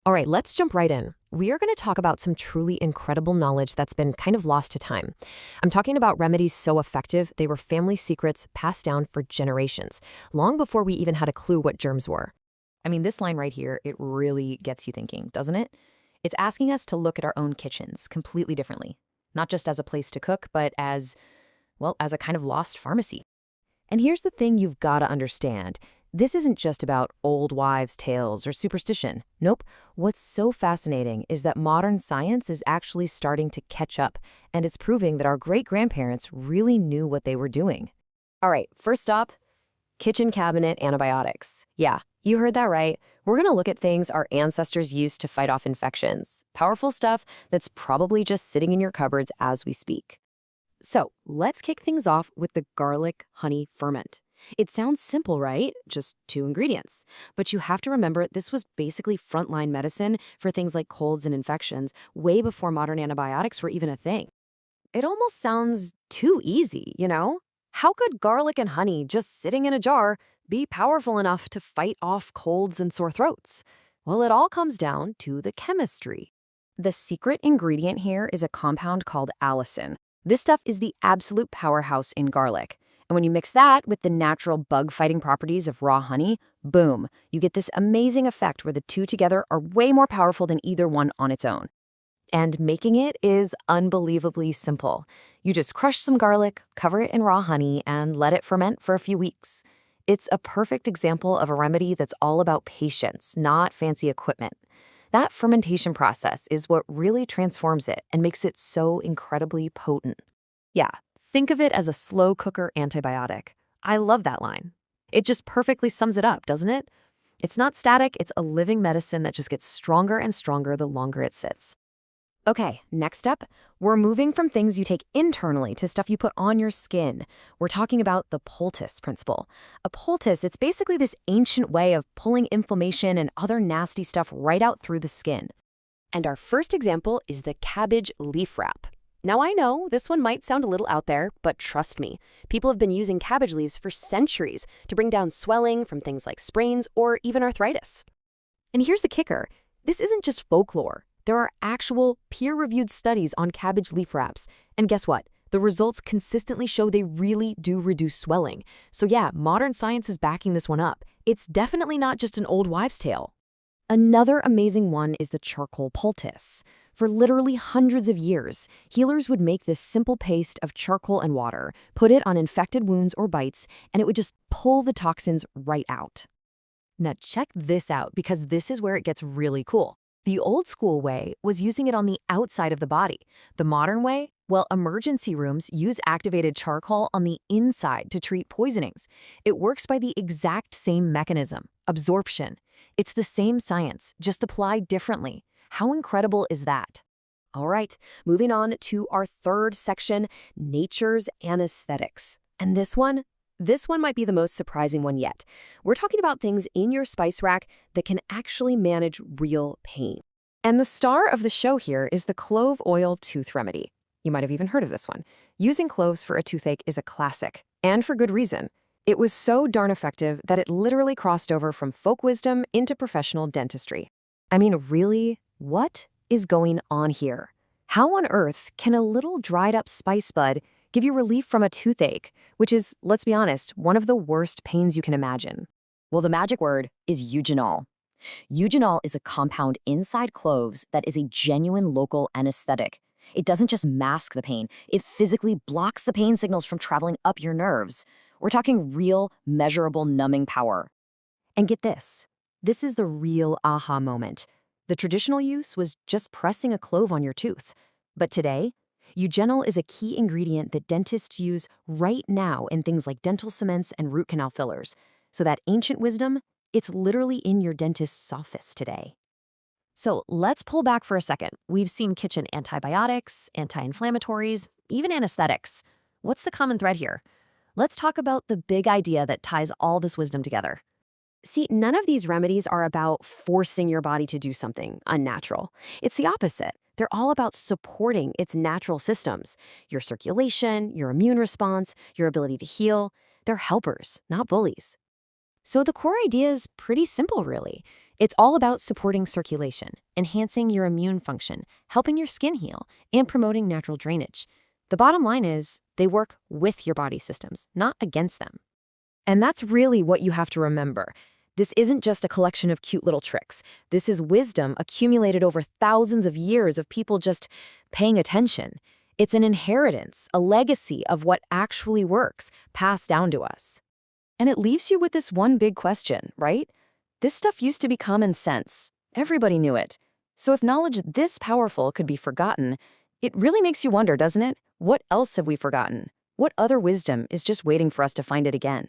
All right, let's jump right in. We are going to talk about some truly incredible knowledge that's been kind of lost to time. I'm talking about remedies so effective they were family secrets passed down for generations, long before we even had a clue what germs were. I mean, this line right here, it really gets you thinking, doesn't it? It's asking us to look at our own kitchens completely differently, not just as a place to cook, but as, well, as a kind of lost pharmacy. And here's the thing you've got to understand. This isn't just about old wives' tales or superstition. Nope. What's so fascinating is that modern science is actually starting to catch up, and it's proving that our great-grandparents really knew what they were doing. All right, first stop, kitchen cabinet antibiotics. Yeah, you heard that right. We're going to look at things our ancestors used to fight off infections. Powerful stuff that's probably just sitting in your cupboards as we speak. So let's kick things off with the garlic honey ferment. It sounds simple, right? Just two ingredients. But you have to remember this was basically frontline medicine for things like colds and infections way before modern antibiotics were even a thing. It almost sounds too easy, you know? How could garlic and honey just sitting in a jar be powerful enough to fight off colds and sore throats? Well, it all comes down to the chemistry. The secret ingredient here is a compound called allicin. This stuff is the absolute powerhouse in garlic. And when you mix that with the natural bug-fighting properties of raw honey, boom, you get this amazing effect where the two together are way more powerful than either one on its own. And making it is unbelievably simple. You just crush some garlic, cover it in raw honey, and let it ferment for a few weeks. It's a perfect example of a remedy that's all about patience, not fancy equipment. That fermentation process is what really transforms it and makes it so incredibly potent. Yeah, think of it as a slow cooker antibiotic. I love that line. It just perfectly sums it up, doesn't it? It's not static, it's a living medicine that just gets stronger and stronger the longer it sits. Okay, next up, we're moving from things you take internally to stuff you put on your skin. We're talking about the poultice principle. A poultice, it's basically this ancient way of pulling inflammation and other nasty stuff right out through the skin. And our first example is the cabbage leaf wrap. Now I know this one might sound a little out there, but trust me, people have been using cabbage leaves for centuries to bring down swelling from things like sprains or even arthritis. And here's the kicker. This isn't just folklore. There are actual peer-reviewed studies on cabbage leaf wraps. And guess what? The results consistently show they really do reduce swelling. So yeah, modern science is backing this one up. It's definitely not just an old wives' tale. Another amazing one is the charcoal poultice. For literally hundreds of years, healers would make this simple paste of charcoal and water, put it on infected wounds or bites, and it would just pull the toxins right out. Now check this out, because this is where it gets really cool. The old school way was using it on the outside of the body. The modern way, well, emergency rooms use activated charcoal on the inside to treat poisonings. It works by the exact same mechanism, absorption. It's the same science, just applied differently. How incredible is that? All right, moving on to our third section, nature's anesthetics. And this one might be the most surprising one yet. We're talking about things in your spice rack that can actually manage real pain. And the star of the show here is the clove oil tooth remedy. You might have even heard of this one. Using cloves for a toothache is a classic, and for good reason. It was so darn effective that it literally crossed over from folk wisdom into professional dentistry. I mean, really, what is going on here? How on earth can a little dried up spice bud give you relief from a toothache, which is, let's be honest, one of the worst pains you can imagine? Well, the magic word is eugenol. Eugenol is a compound inside cloves that is a genuine local anesthetic. It doesn't just mask the pain, it physically blocks the pain signals from traveling up your nerves. We're talking real, measurable numbing power. And get this is the real aha moment. The traditional use was just pressing a clove on your tooth. But today, eugenol is a key ingredient that dentists use right now in things like dental cements and root canal fillers. So that ancient wisdom, it's literally in your dentist's office today. So let's pull back for a second. We've seen kitchen antibiotics, anti-inflammatories, even anesthetics. What's the common thread here? Let's talk about the big idea that ties all this wisdom together. See, none of these remedies are about forcing your body to do something unnatural. It's the opposite. They're all about supporting its natural systems. Your circulation, your immune response, your ability to heal. They're helpers, not bullies. So the core idea is pretty simple, really. It's all about supporting circulation, enhancing your immune function, helping your skin heal, and promoting natural drainage. The bottom line is, they work with your body systems, not against them. And that's really what you have to remember. This isn't just a collection of cute little tricks. This is wisdom accumulated over thousands of years of people just paying attention. It's an inheritance, a legacy of what actually works, passed down to us. And it leaves you with this one big question, right? This stuff used to be common sense. Everybody knew it. So if knowledge this powerful could be forgotten, it really makes you wonder, doesn't it? What else have we forgotten? What other wisdom is just waiting for us to find it again?